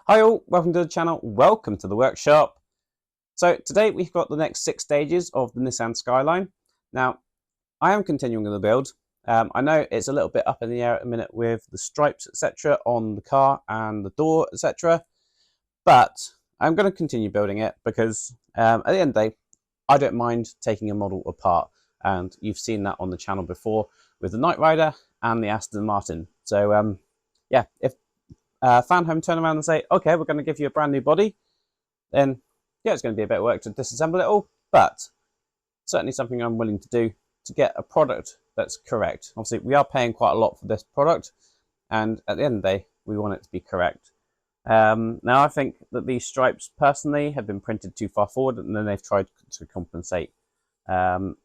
Hi all, welcome to the channel, welcome to the workshop. So today we've got the next 6 stages of the Nissan Skyline. Now, I am continuing the build. I know it's a little bit up in the air at the minute with the stripes, etc. on the car and the door, etc. But I'm going to continue building it because at the end of the day, I don't mind taking a model apart. And you've seen that on the channel before with the Knight Rider and the Aston Martin. So yeah, if Fanhome turn around and say, okay, we're going to give you a brand new body, then yeah, it's going to be a bit of work to disassemble it all, but certainly something I'm willing to do to get a product that's correct. Obviously, we are paying quite a lot for this product, and at the end of the day, we want it to be correct. Now, I think that these stripes, personally, have been printed too far forward, and then they've tried to compensate. Now,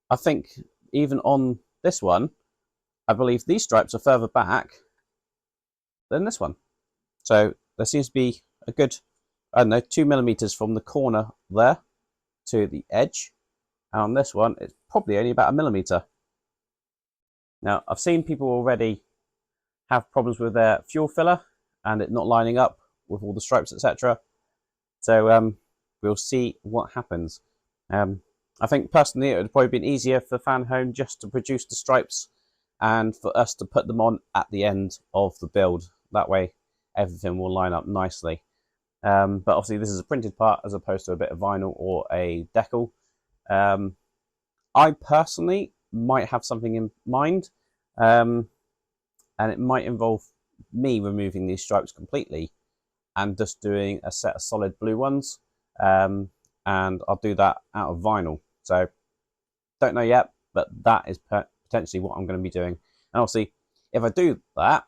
I think even on this one, I believe these stripes are further back than this one. So there seems to be a good, I don't know, 2 millimeters from the corner there to the edge. And on this one, it's probably only about 1 millimeter. Now, I've seen people already have problems with their fuel filler and it not lining up with all the stripes, etc. So we'll see what happens. I think personally it would have probably been easier for Fanhome just to produce the stripes and for us to put them on at the end of the build. That way everything will line up nicely. But obviously this is a printed part as opposed to a bit of vinyl or a decal. I personally might have something in mind, and it might involve me removing these stripes completely and just doing a set of solid blue ones, and I'll do that out of vinyl. So don't know yet, but that is potentially what I'm going to be doing. And obviously if I do that,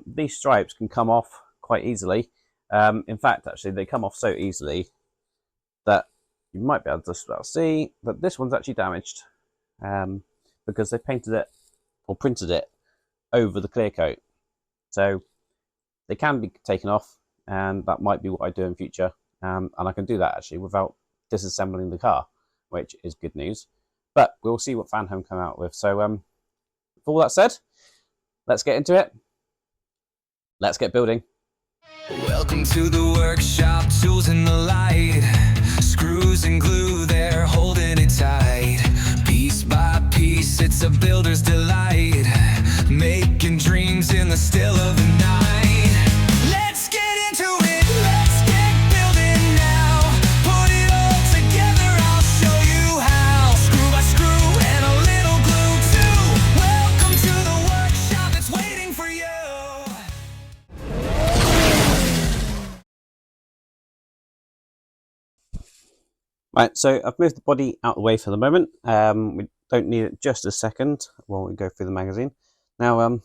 these stripes can come off quite easily. In fact, actually, they come off so easily that you might be able to see that this one's actually damaged because they painted it or printed it over the clear coat. So they can be taken off, and that might be what I do in future. And I can do that actually without disassembling the car, which is good news. But we'll see what Fanhome come out with. So with all that said, let's get into it. Let's get building. Welcome to the workshop, tools in the light, screws and glue, they're holding it tight. Piece by piece, it's a builder's delight, making dreams in the still of the night. Let's get into it, let's get building now. Put it all together, I'll show you how. Screw by screw and a little glue too. Welcome to the workshop, it's waiting for you. Right, so I've moved the body out of the way for the moment. We don't need it just a second while we go through the magazine. Now,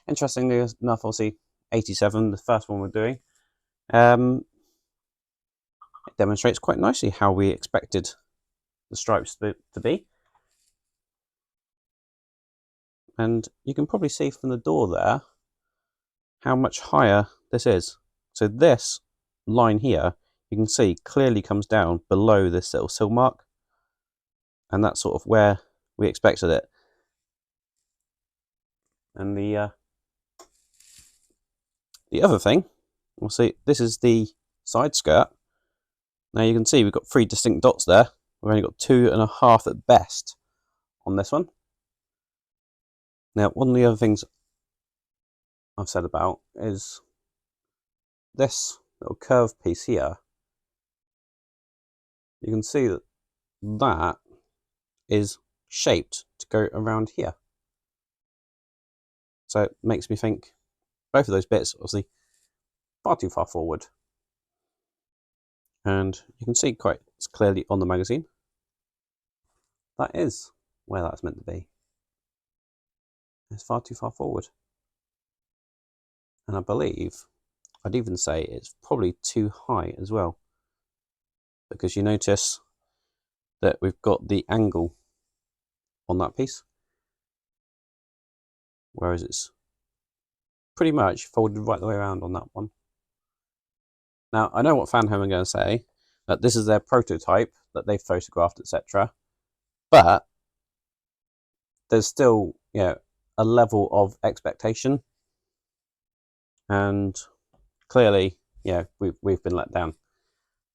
interestingly enough, obviously 87, the first one we're doing, it demonstrates quite nicely how we expected the stripes to be. And you can probably see from the door there how much higher this is. So this line here, you can see clearly comes down below this little sill mark, and that's sort of where we expected it. And the other thing, we'll see, this is the side skirt. Now you can see we've got 3 distinct dots there. We've only got 2.5 at best on this one. Now, one of the other things I've said about is this little curved piece here. You can see that that is shaped to go around here. So it makes me think both of those bits obviously far too far forward. And you can see quite clearly on the magazine that is where that's meant to be. It's far too far forward. And I believe I'd even say it's probably too high as well, because you notice that we've got the angle on that piece, whereas it's pretty much folded right the way around on that one. Now, I know what Fanhome are going to say, that this is their prototype that they've photographed, etc. But there's still, you know, a level of expectation, and clearly we've been let down.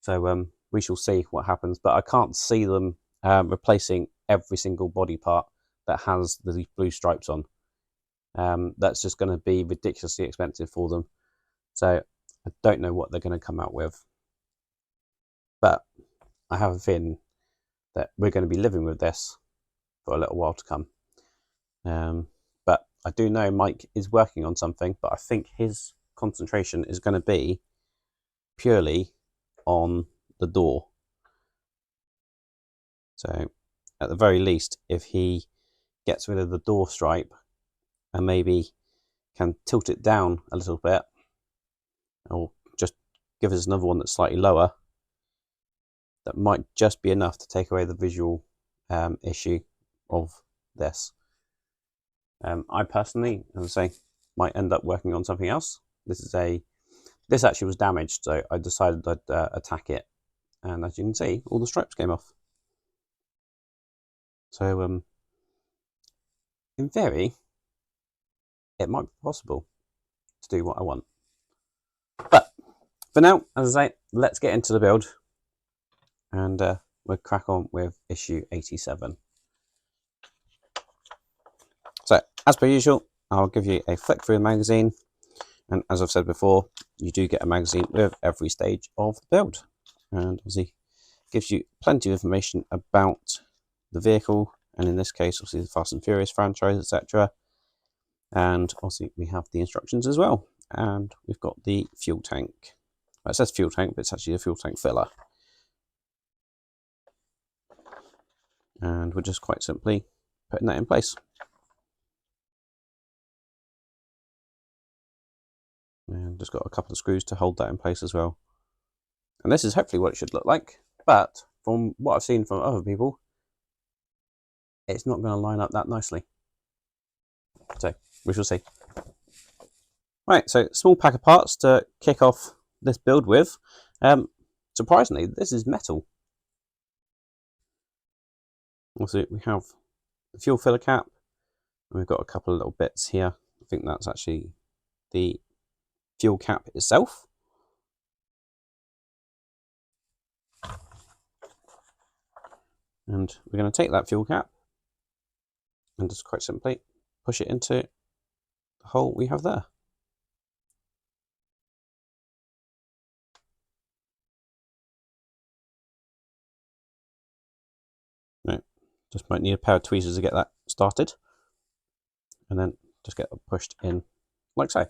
So we shall see what happens. But I can't see them replacing every single body part that has the blue stripes on. That's just going to be ridiculously expensive for them. So I don't know what they're going to come out with. But I have a feeling that we're going to be living with this for a little while to come. But I do know Mike is working on something, but I think his concentration is going to be purely on the door. So at the very least, if he gets rid of the door stripe and maybe can tilt it down a little bit, or just give us another one that's slightly lower, that might just be enough to take away the visual issue of this. I personally, as I say, might end up working on something else. This actually was damaged, so I decided I'd attack it, and as you can see, all the stripes came off. So in theory, it might be possible to do what I want. But for now, as I say, let's get into the build, and we'll crack on with issue 87. So, as per usual, I'll give you a flick through the magazine, and as I've said before, you do get a magazine with every stage of the build, and obviously gives you plenty of information about the vehicle, and in this case, obviously the Fast and Furious franchise, etc. And obviously we have the instructions as well, and we've got the fuel tank. Well, it says fuel tank, but it's actually a fuel tank filler. And we're just quite simply putting that in place. And just got a couple of screws to hold that in place as well. And this is hopefully what it should look like, but from what I've seen from other people, it's not going to line up that nicely. So we shall see. Right, so small pack of parts to kick off this build with. Surprisingly, this is metal. Also, we have the fuel filler cap, and we've got a couple of little bits here. I think that's actually the fuel cap itself. And we're going to take that fuel cap and just quite simply push it into the hole we have there. Right, just might need a pair of tweezers to get that started, and then just get it pushed in like so.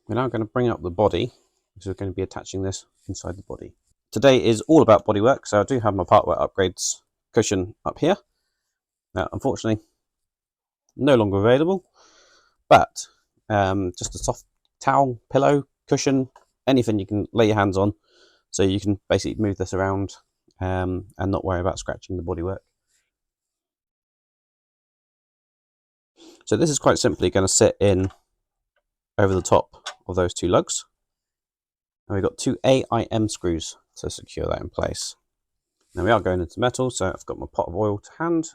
We're now going to bring up the body, because we're going to be attaching this inside the body. Today is all about bodywork, so I do have my partwork upgrades cushion up here. Now, unfortunately, no longer available, but just a soft towel, pillow, cushion, anything you can lay your hands on, so you can basically move this around and not worry about scratching the bodywork. So this is quite simply going to sit in over the top of those two lugs. And we've got two AIM screws to secure that in place. Now we are going into metal, so I've got my pot of oil to hand.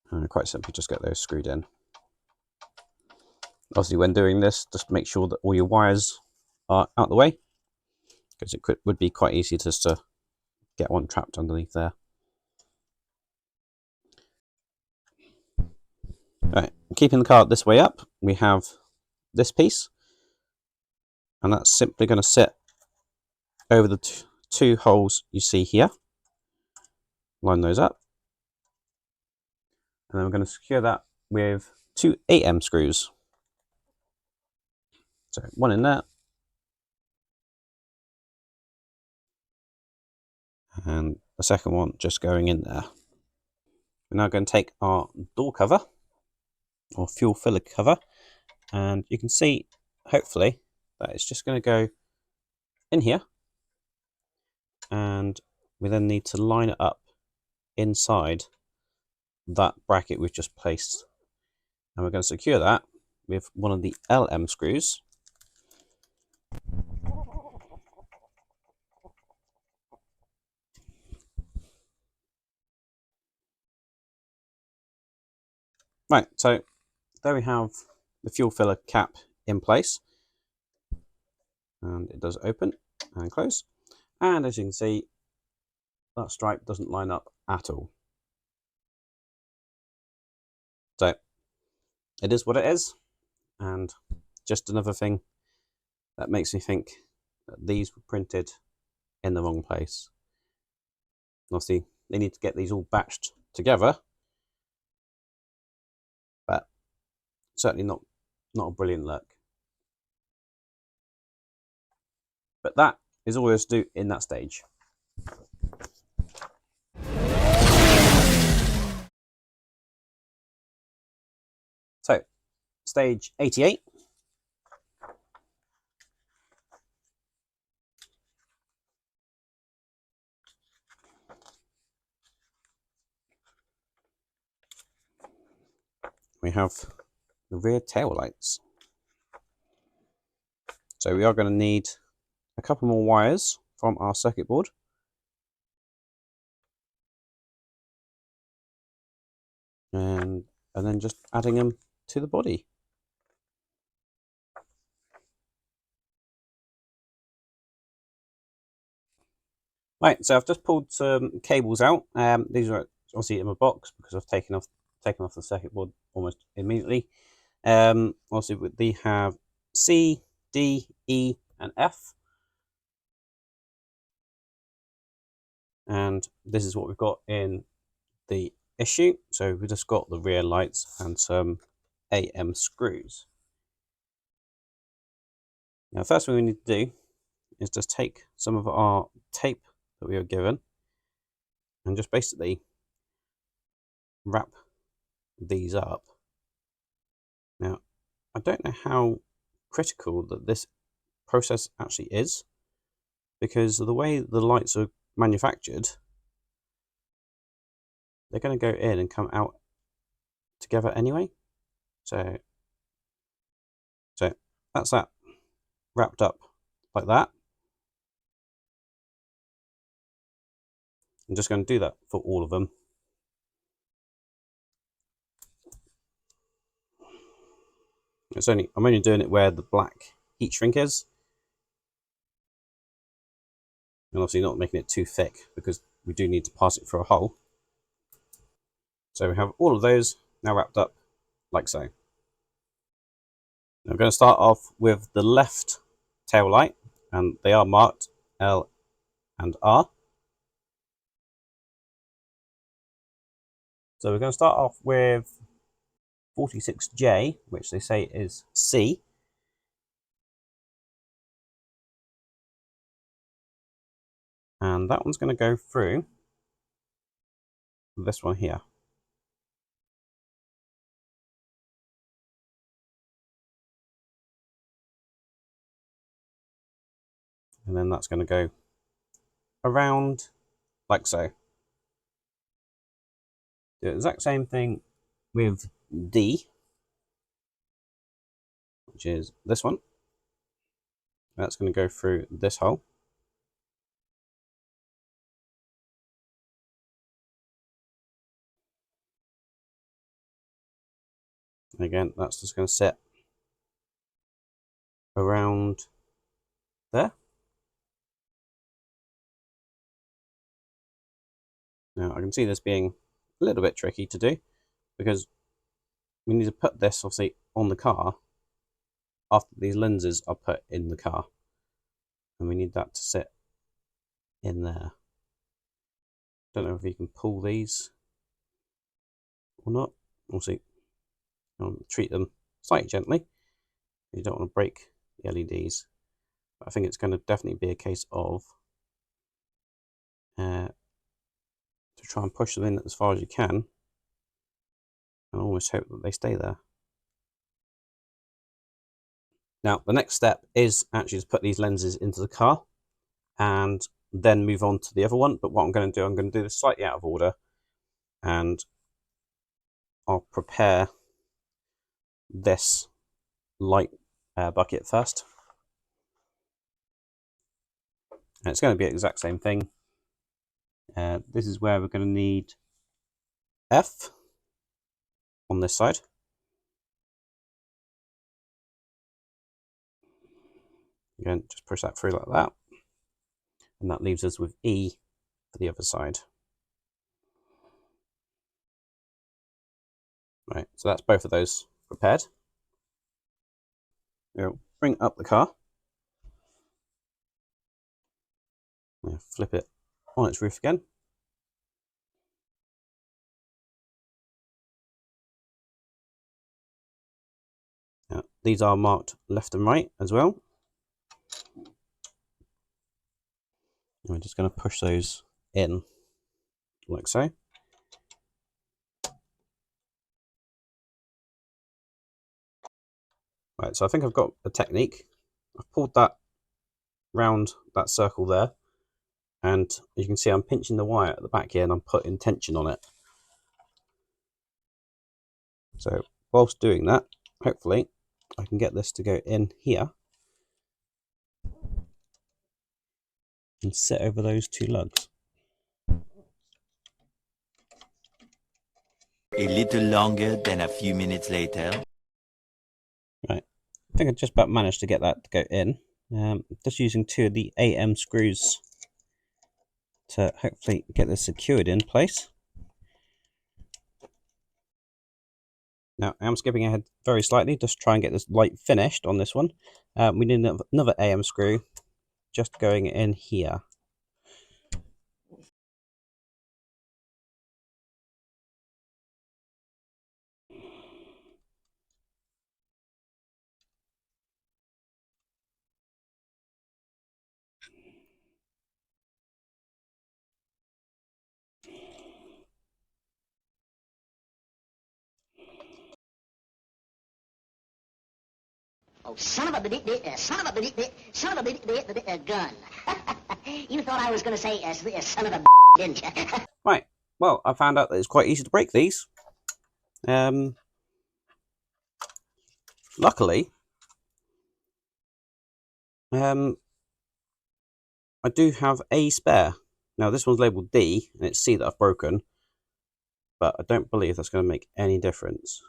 And quite simply just get those screwed in. Obviously when doing this, just make sure that all your wires are out the way, because it would be quite easy just to get one trapped underneath there. Right, keeping the car this way up, we have this piece, and that's simply going to sit over the two holes you see here. Line those up, and then we're going to secure that with two AIM screws. So one in there, and the second one just going in there. We're now going to take our door cover, or fuel filler cover, and you can see, hopefully, that it's just going to go in here, and we then need to line it up inside that bracket we've just placed, and we're going to secure that with one of the LM screws. Right, so there we have the fuel filler cap in place, and it does open and close, and as you can see, that stripe doesn't line up at all. So it is what it is, and just another thing that makes me think that these were printed in the wrong place. Obviously, they need to get these all batched together, but certainly not a brilliant look. But that is all there is to do in that stage. So, stage 88. We have the rear tail lights. So we are going to need a couple more wires from our circuit board. And then just adding them to the body. Right, so I've just pulled some cables out. These are obviously in my box because I've taken off the circuit board almost immediately. Also, they have C, D, E, and F. And this is what we've got in the issue. So we've just got the rear lights and some AM screws. Now, first thing we need to do is just take some of our tape that we were given and just basically wrap these up. Now, I don't know how critical that this process actually is, because of the way the lights are manufactured, they're going to go in and come out together anyway. So that's that wrapped up like that. I'm just going to do that for all of them. I'm only doing it where the black heat shrink is, and obviously not making it too thick because we do need to pass it through a hole. So we have all of those now wrapped up like so. I'm going to start off with the left tail light, and they are marked L and R. So we're going to start off with 46J, which they say is C. And that one's going to go through this one here. And then that's going to go around like so. Do the exact same thing with D, which is this one. That's going to go through this hole. And again, that's just going to sit around there. Now I can see this being a little bit tricky to do because we need to put this obviously on the car after these lenses are put in the car, and we need that to sit in there. Don't know if you can pull these or not. We'll see. Treat them slightly gently. You don't want to break the LEDs. But I think it's going to definitely be a case of to try and push them in as far as you can and almost hope that they stay there. Now, the next step is actually to put these lenses into the car and then move on to the other one. But what I'm going to do this slightly out of order, and I'll prepare this light bucket first. And it's going to be the exact same thing. This is where we're going to need F. on this side. Again, just push that through like that. And that leaves us with E for the other side. Right, so that's both of those prepared. We'll bring up the car. We'll flip it on its roof again. Now, these are marked left and right as well. And we're just going to push those in like so. Right, so I think I've got a technique. I've pulled that round that circle there, and you can see I'm pinching the wire at the back here and I'm putting tension on it. So whilst doing that, hopefully I can get this to go in here and sit over those two lugs. A little longer than a few minutes later. Right, I think I just about managed to get that to go in. Just using two of the AM screws to hopefully get this secured in place. Now, I'm skipping ahead very slightly, just try and get this light finished on this one. We need another AM screw just going in here. Oh, son of a gun. You thought I was going to say son of a didn't you? Right, well, I found out that it's quite easy to break these. Luckily, I do have a spare. Now, this one's labelled D, and it's C that I've broken, but I don't believe that's going to make any difference.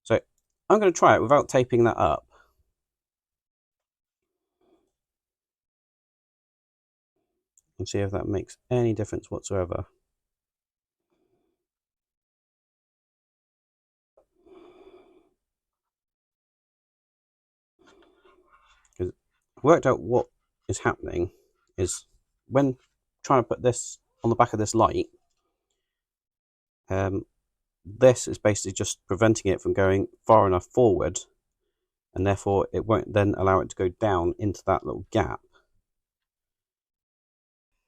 So I'm going to try it without taping that up. And see if that makes any difference whatsoever. Because I worked out what is happening is when trying to put this on the back of this light, this is basically just preventing it from going far enough forward, and therefore it won't then allow it to go down into that little gap.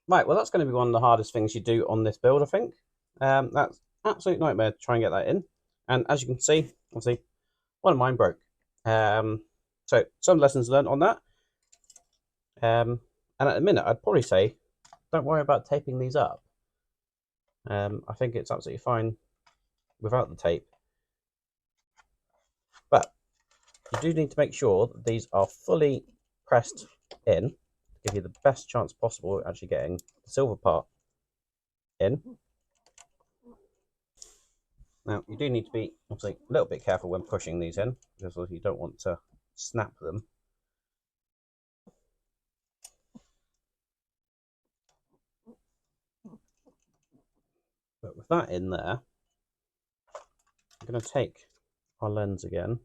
Right, well, that's going to be one of the hardest things you do on this build, I think. That's absolute nightmare to try and get that in. And as you can see, obviously, one of mine broke. So some lessons learned on that. And at the minute, I'd probably say, don't worry about taping these up. I think it's absolutely fine without the tape. But you do need to make sure that these are fully pressed in to give you the best chance possible at actually getting the silver part in. Now, you do need to be obviously a little bit careful when pushing these in, because you don't want to snap them. But with that in there, I'm going to take our lens again,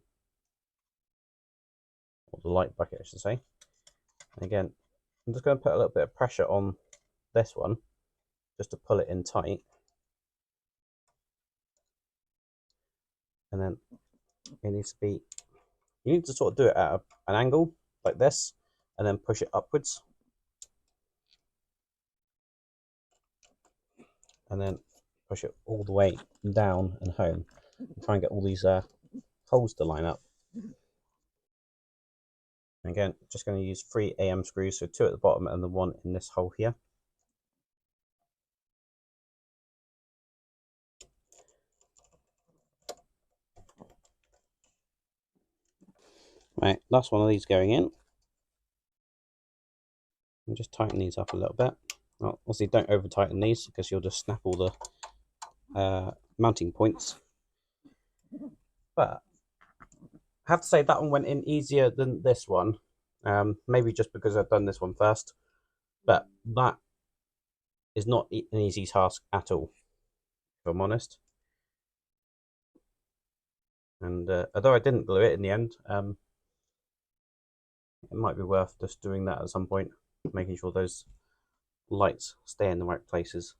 or the light bucket I should say. And again, I'm just going to put a little bit of pressure on this one, just to pull it in tight. And then it needs to be, you need to sort of do it at an angle like this, and then push it upwards. And then push it all the way down and home. And try and get all these holes to line up. And again, just going to use 3 AM screws, so 2 at the bottom and the 1 in this hole here. Right, last one of these going in. And just tighten these up a little bit. Well, obviously don't over tighten these because you'll just snap all the mounting points. But I have to say that one went in easier than this one. Maybe just because I've done this one first. But that is not an easy task at all, if I'm honest. And although I didn't glue it in the end, it might be worth just doing that at some point, making sure those lights stay in the right places.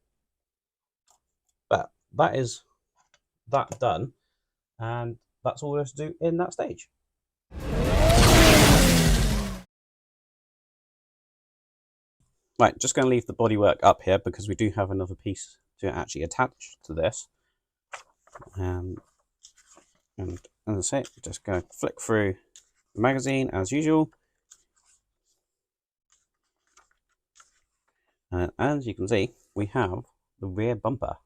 But that is that done, and that's all there is to do in that stage. Right, just going to leave the bodywork up here because we do have another piece to actually attach to this. And as I say, just going to flick through the magazine as usual. And as you can see, we have the rear bumper.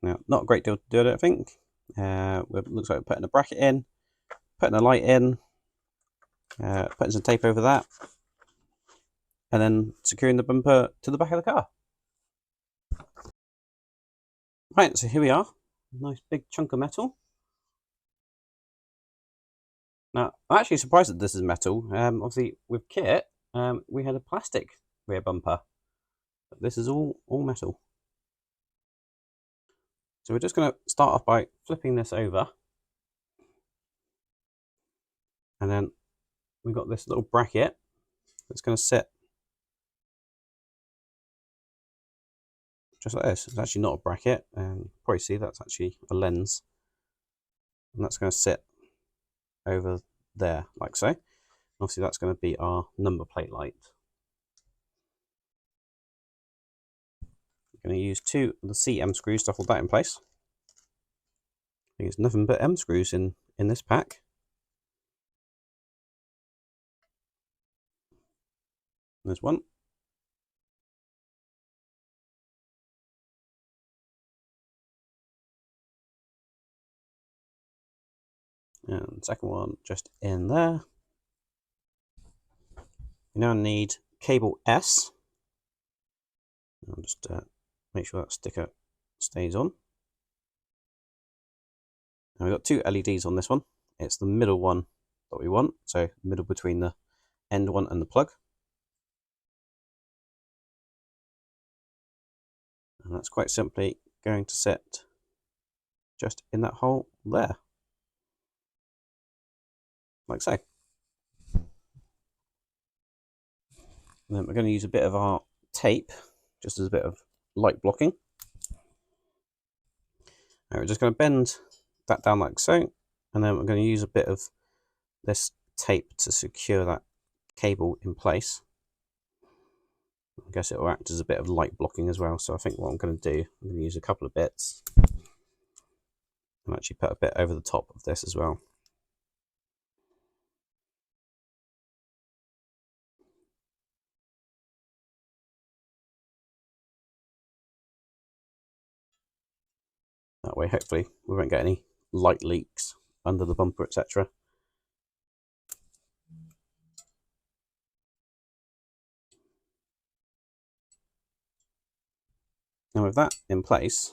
Now, not a great deal to do, I don't think. It looks like we're putting a bracket in, putting a light in, putting some tape over that, and then securing the bumper to the back of the car. Right, so here we are. Nice big chunk of metal. Now, I'm actually surprised that this is metal. Obviously, with kit, we had a plastic rear bumper. But this is all metal. So we're just going to start off by flipping this over. And then we've got this little bracket that's going to sit just like this. It's actually not a bracket. Probably see that's actually a lens. And that's going to sit over there, like so. Obviously, that's going to be our number plate light. We're going to use 2 of the CM screws to hold that in place. There's nothing but M screws in this pack. There's one. And the second one just in there. We now need cable S. I'll just make sure that sticker stays on. And we've got 2 LEDs on this one. It's the middle one that we want, so middle between the end one and the plug. And that's quite simply going to sit just in that hole there, like so. And then we're going to use a bit of our tape, just as a bit of light blocking. And we're just going to bend that down like so, and then we're going to use a bit of this tape to secure that cable in place. I guess it will act as a bit of light blocking as well, so I think what I'm going to do, I'm going to use a couple of bits and actually put a bit over the top of this as well. That way, hopefully, we won't get any light leaks under the bumper, etc. Now with that in place,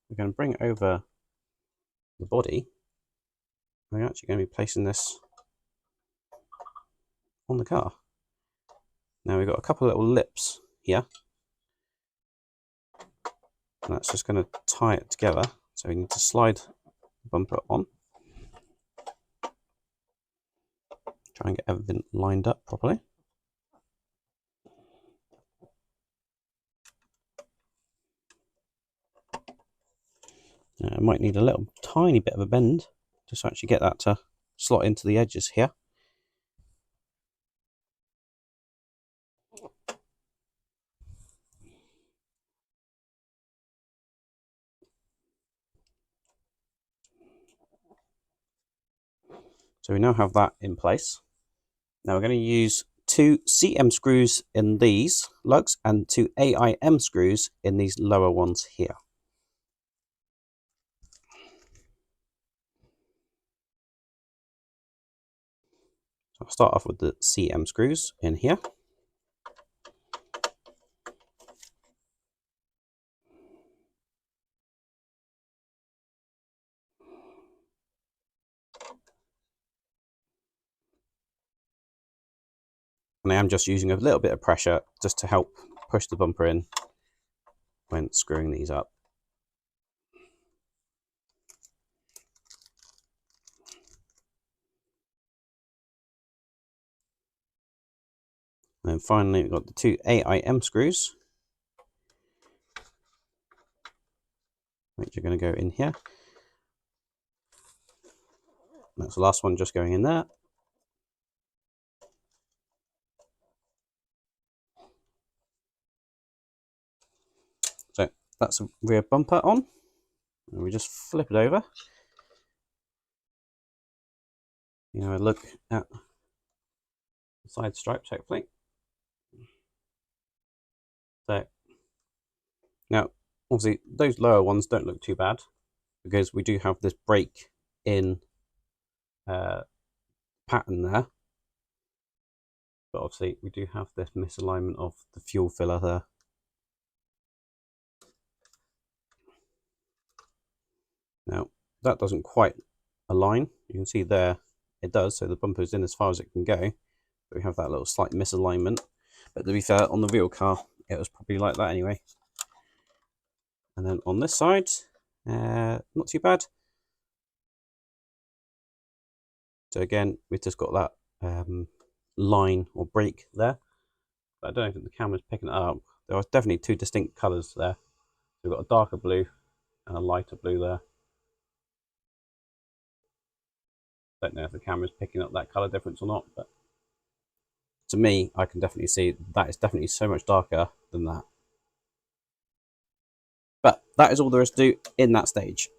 we're going to bring over the body. We're actually going to be placing this on the car. Now we've got a couple of little lips here. And that's just going to tie it together. So we need to slide the bumper on. Try and get everything lined up properly. I might need a little tiny bit of a bend just to actually get that to slot into the edges here. So we now have that in place. Now we're going to use 2 CM screws in these lugs and 2 AIM screws in these lower ones here. So I'll start off with the CM screws in here. And I am just using a little bit of pressure just to help push the bumper in when screwing these up. And then finally, we've got the 2 AIM screws, which are going to go in here. That's the last one just going in there. So that's the rear bumper on. And we just flip it over. You know, look at the side stripes, hopefully. So now, obviously, those lower ones don't look too bad because we do have this break in pattern there. But obviously, we do have this misalignment of the fuel filler there. Now, that doesn't quite align. You can see there it does, so the bumper's in as far as it can go. But we have that little slight misalignment. But to be fair, on the real car, it was probably like that anyway. And then on this side, not too bad. So again, we've just got that line or break there. But I don't think the camera's picking it up. There are definitely 2 distinct colours there. So we've got a darker blue and a lighter blue there. Don't know if the camera's picking up that colour difference or not, but to me, I can definitely see that is definitely so much darker than that. But that is all there is to do in that stage.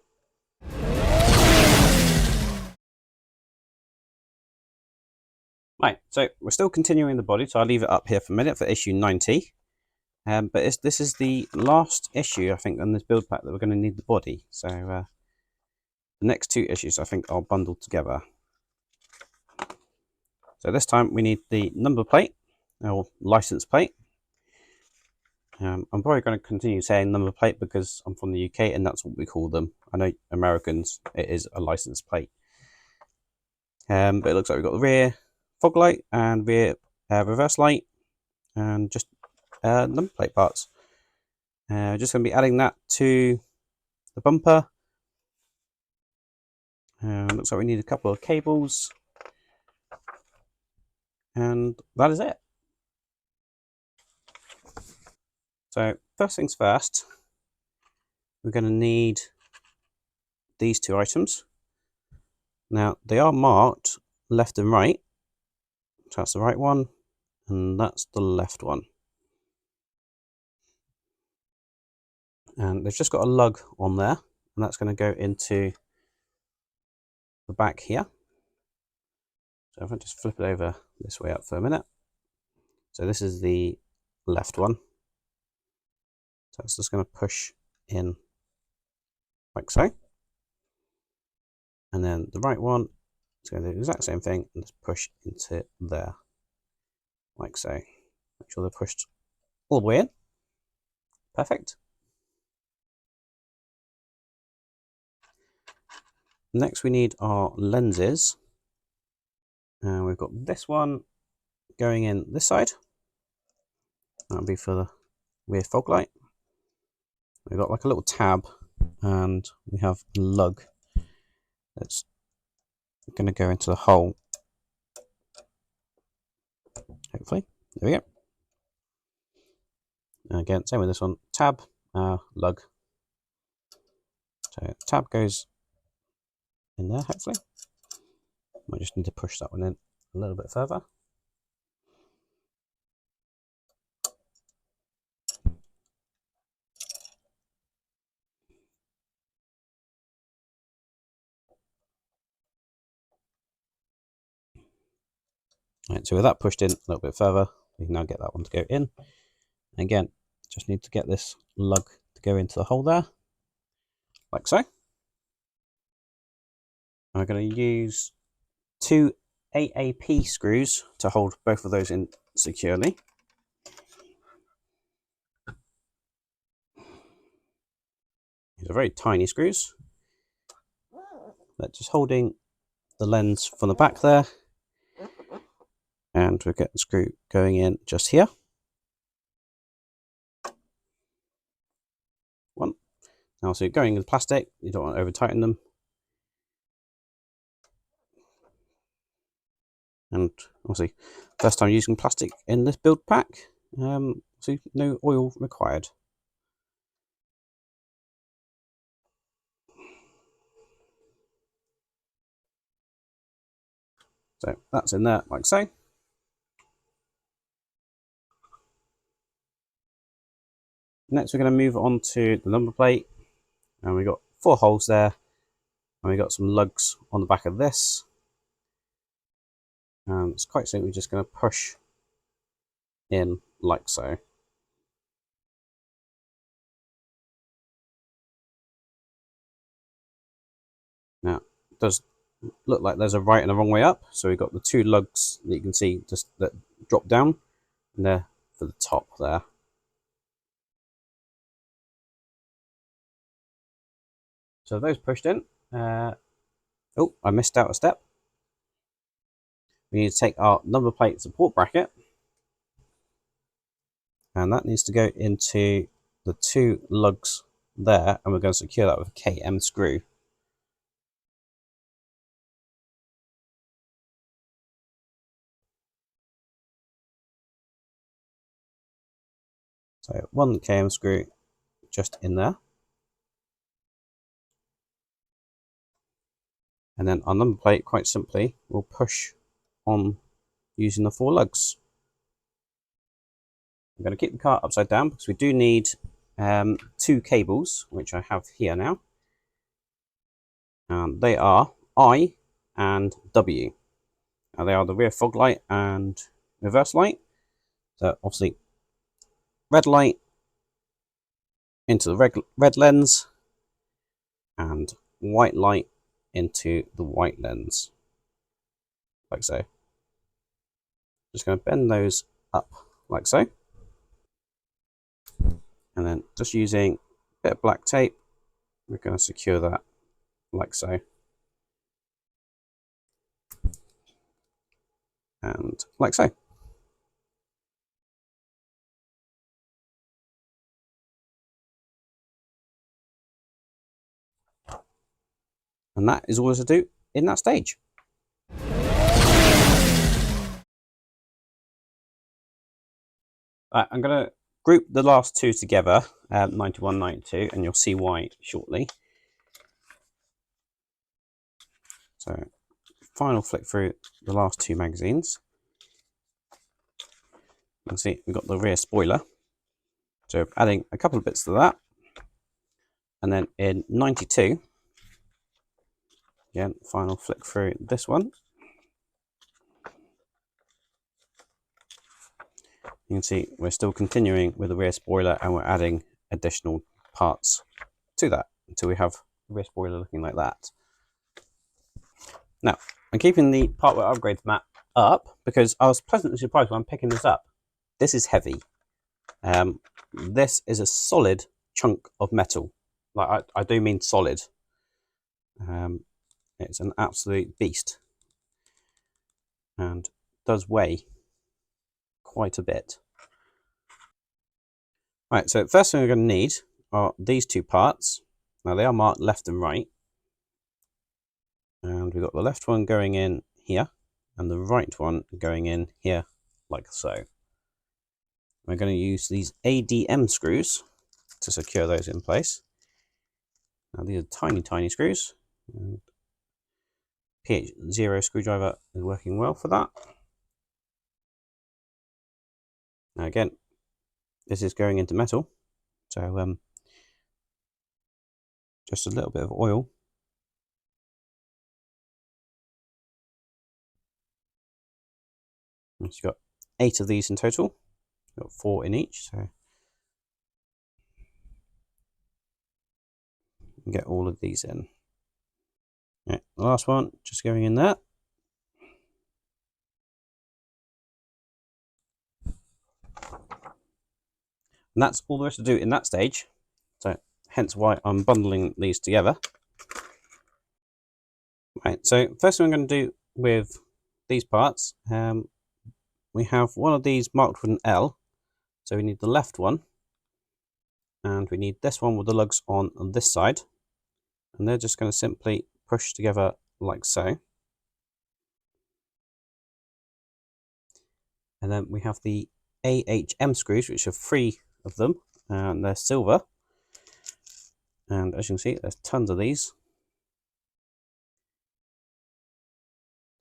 Right, so we're still continuing the body, so I'll leave it up here for a minute for issue 90. But this is the last issue, I think, on this build pack that we're going to need the body. So the next 2 issues, I think, are bundled together. So this time we need the number plate, or license plate. I'm probably going to continue saying number plate because I'm from the UK and that's what we call them. I know Americans, it is a license plate. But it looks like we've got the rear fog light and rear reverse light and just number plate parts. Just going to be adding that to the bumper. Looks like we need a couple of cables. And that is it. So first things first, we're going to need these 2 items. Now they are marked left and right. So that's the right one and that's the left one. And they've just got a lug on there and that's going to go into the back here. So if I just flip it over this way up for a minute. So this is the left one. So it's just going to push in like so. And then the right one is going to do the exact same thing and just push into there like so. Make sure they're pushed all the way in. Perfect. Next we need our lenses. And we've got this one going in this side. That'll be for the rear fog light. We've got like a little tab and we have a lug that's going to go into the hole. Hopefully. There we go. And again, same with this one. Tab, lug. So tab goes in there, hopefully. Might just need to push that one in a little bit further. Right, so with that pushed in a little bit further, we can now get that one to go in. Again, just need to get this lug to go into the hole there, like so. I'm going to use 2 AAP screws to hold both of those in securely. These are very tiny screws. But just holding the lens from the back there. And we'll get the screw going in just here. One. Now, so going in plastic, you don't want to over tighten them. And obviously, first time using plastic in this build pack, so no oil required. So that's in there like so. Next, we're going to move on to the number plate, and we've got 4 holes there, and we've got some lugs on the back of this. And it's quite simple, we're just going to push in like so. Now, it does look like there's a right and a wrong way up, so we've got the 2 lugs that you can see just that drop down, and they're for the top there. So those pushed in. Oh, I missed out a step. We need to take our number plate support bracket, and that needs to go into the 2 lugs there, and we're going to secure that with a KM screw. So 1 KM screw just in there. And then our number plate, quite simply, will push on using the 4 lugs. I'm going to keep the car upside down because we do need 2 cables, which I have here now. They are I and W. Now they are the rear fog light and reverse light. So obviously, red light into the red lens, and white light into the white lens, like so. Just going to bend those up like so, and then just using a bit of black tape, we're going to secure that like so, and like so. And that is all there's to do in that stage. I'm going to group the last 2 together, 91, 92, and you'll see why shortly. So, final flick through the last 2 magazines. You can see we've got the rear spoiler. So, adding a couple of bits to that. And then in 92, again, final flick through this one. You can see we're still continuing with the rear spoiler, and we're adding additional parts to that until we have the rear spoiler looking like that. Now, I'm keeping the partware upgrades map up because I was pleasantly surprised when I'm picking this up. This is heavy. This is a solid chunk of metal. Like I do mean solid. It's an absolute beast and does weigh quite a bit. Right, so the first thing we're going to need are these 2 parts. Now they are marked left and right. And we've got the left one going in here and the right one going in here like so. We're going to use these ADM screws to secure those in place. Now these are tiny, tiny screws. And PH0 screwdriver is working well for that. Now again, this is going into metal, so just a little bit of oil. And you've got 8 of these in total. You've got 4 in each, so you can get all of these in. Right, the last one just going in there. And that's all there is to do in that stage. So hence why I'm bundling these together. Right, so first thing I'm going to do with these parts, we have one of these marked with an L. So we need the left one. And we need this one with the lugs on this side. And they're just going to simply push together like so. And then we have the AHM screws, which are 3 of them, and they're silver. And as you can see, there's tons of these.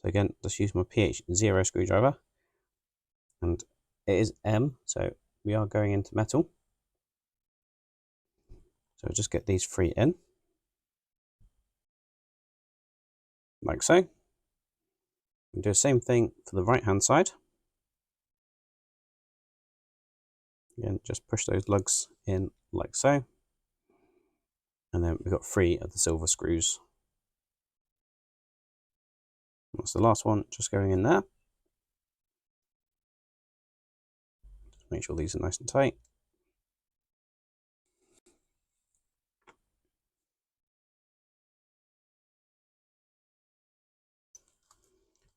So again, just use my PH0 screwdriver. And it is M, so we are going into metal. So just get these 3 in. Like so. And do the same thing for the right hand side. Again, just push those lugs in like so. And then we've got 3 of the silver screws. That's the last one, just going in there. Just make sure these are nice and tight.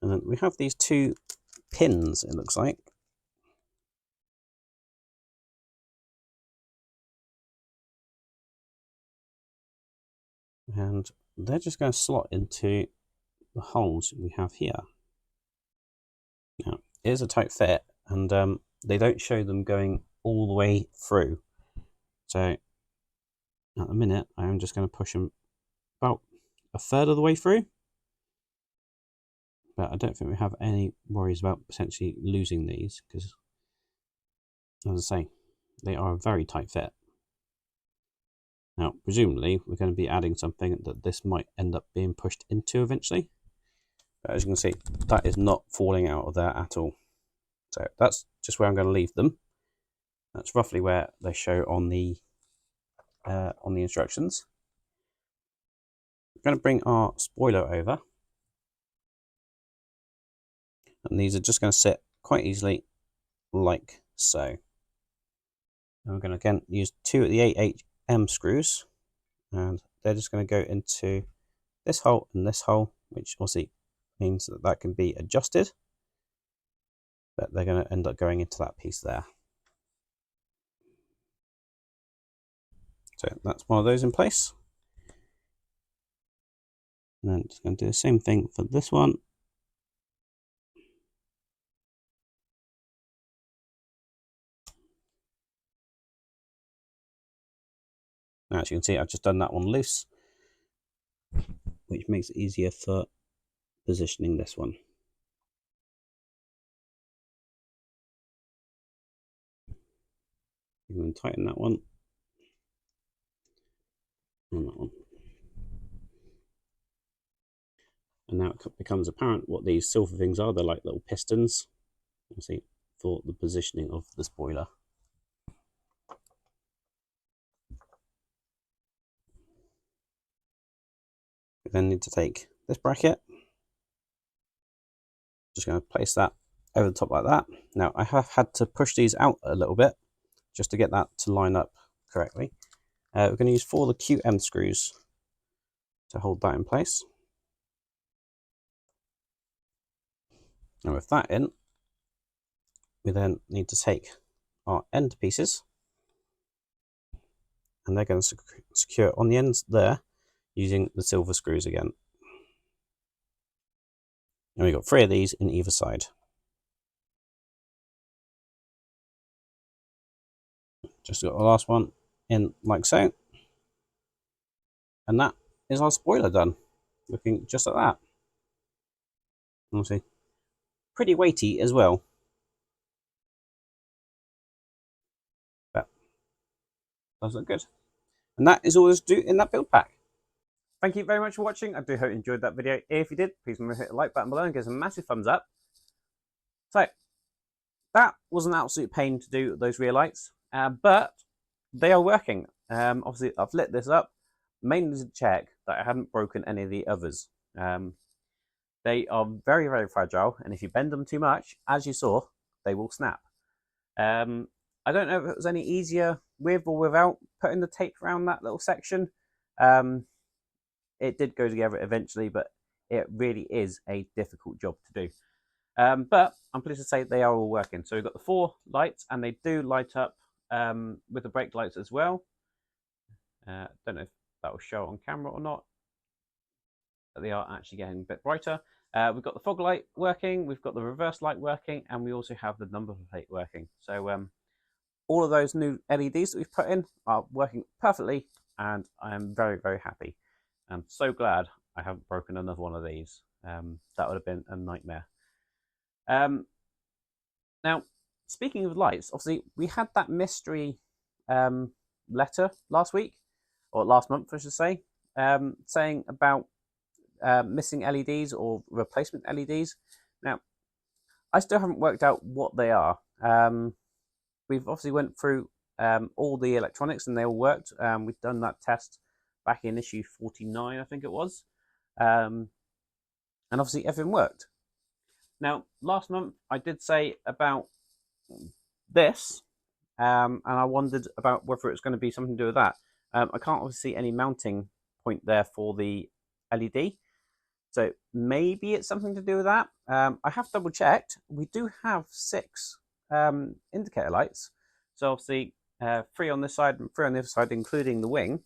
And then we have these 2 pins, it looks like. And they're just going to slot into the holes we have here. Now, it is a tight fit, and they don't show them going all the way through. So at the minute, I am just going to push them about a third of the way through. But I don't think we have any worries about potentially losing these, because, as I say, they are a very tight fit. Now, presumably, we're going to be adding something that this might end up being pushed into eventually. But as you can see, that is not falling out of there at all. So that's just where I'm going to leave them. That's roughly where they show on the instructions. We're going to bring our spoiler over. And these are just going to sit quite easily like so. And we're going to again use 2 of the AHM screws, and they're just going to go into this hole and this hole, which obviously means that that can be adjusted, but they're going to end up going into that piece there. So that's one of those in place. And then just going to do the same thing for this one. Now, as you can see, I've just done that one loose, which makes it easier for positioning this one. You can tighten that one and that one. And now it becomes apparent what these silver things are. They're like little pistons, you see, for the positioning of the spoiler. We then need to take this bracket. Just going to place that over the top like that. Now, I have had to push these out a little bit just to get that to line up correctly. We're going to use 4 of the QM screws to hold that in place. And with that in, we then need to take our end pieces, and they're going to secure on the ends there using the silver screws again. And we've got 3 of these in either side. Just got the last one in like so. And that is our spoiler done. Looking just like that. Obviously, pretty weighty as well. But does look good. And that is all there's to do in that build pack. Thank you very much for watching. I do hope you enjoyed that video. If you did, please remember to hit the like button below and give us a massive thumbs up. So, that was an absolute pain to do those rear lights, but they are working. Obviously, I've lit this up mainly to check that I hadn't broken any of the others. They are very, very fragile, and if you bend them too much, as you saw, they will snap. I don't know if it was any easier with or without putting the tape around that little section. It did go together eventually, but it really is a difficult job to do. But I'm pleased to say they are all working. So we've got the 4 lights, and they do light up with the brake lights as well. Don't know if that will show on camera or not, but they are actually getting a bit brighter. We've got the fog light working, we've got the reverse light working, and we also have the number plate working. So all of those new LEDs that we've put in are working perfectly, and I am very, very happy. I'm so glad I haven't broken another one of these. That would have been a nightmare. Now, speaking of lights, obviously we had that mystery letter last week, or last month I should say, saying about missing LEDs or replacement LEDs. Now, I still haven't worked out what they are. We've obviously went through all the electronics and they all worked. We've done that test back in issue 49, I think it was. And obviously everything worked. Now, last month I did say about this, and I wondered about whether it's going to be something to do with that. I can't obviously see any mounting point there for the LED. So maybe it's something to do with that. I have double checked. We do have 6 indicator lights. So obviously 3 on this side and 3 on the other side, including the wing.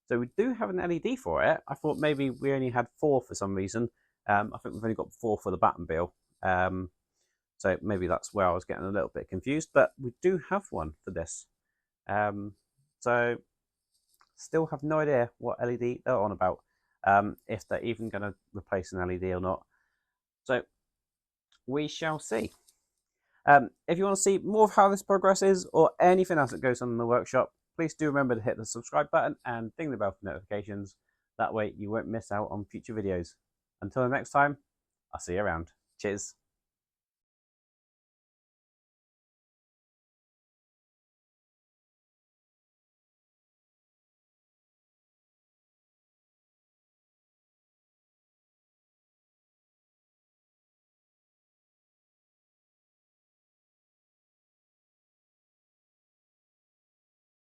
So we do have an LED for it. I thought maybe we only had 4 for some reason. I think we've only got 4 for the Batmobile. So maybe that's where I was getting a little bit confused. But we do have one for this. So still have no idea what LED they're on about. If they're even going to replace an LED or not. So we shall see. If you want to see more of how this progresses or anything else that goes on in the workshop, please do remember to hit the subscribe button and ding the bell for notifications. That way you won't miss out on future videos. Until the next time, I'll see you around. Cheers.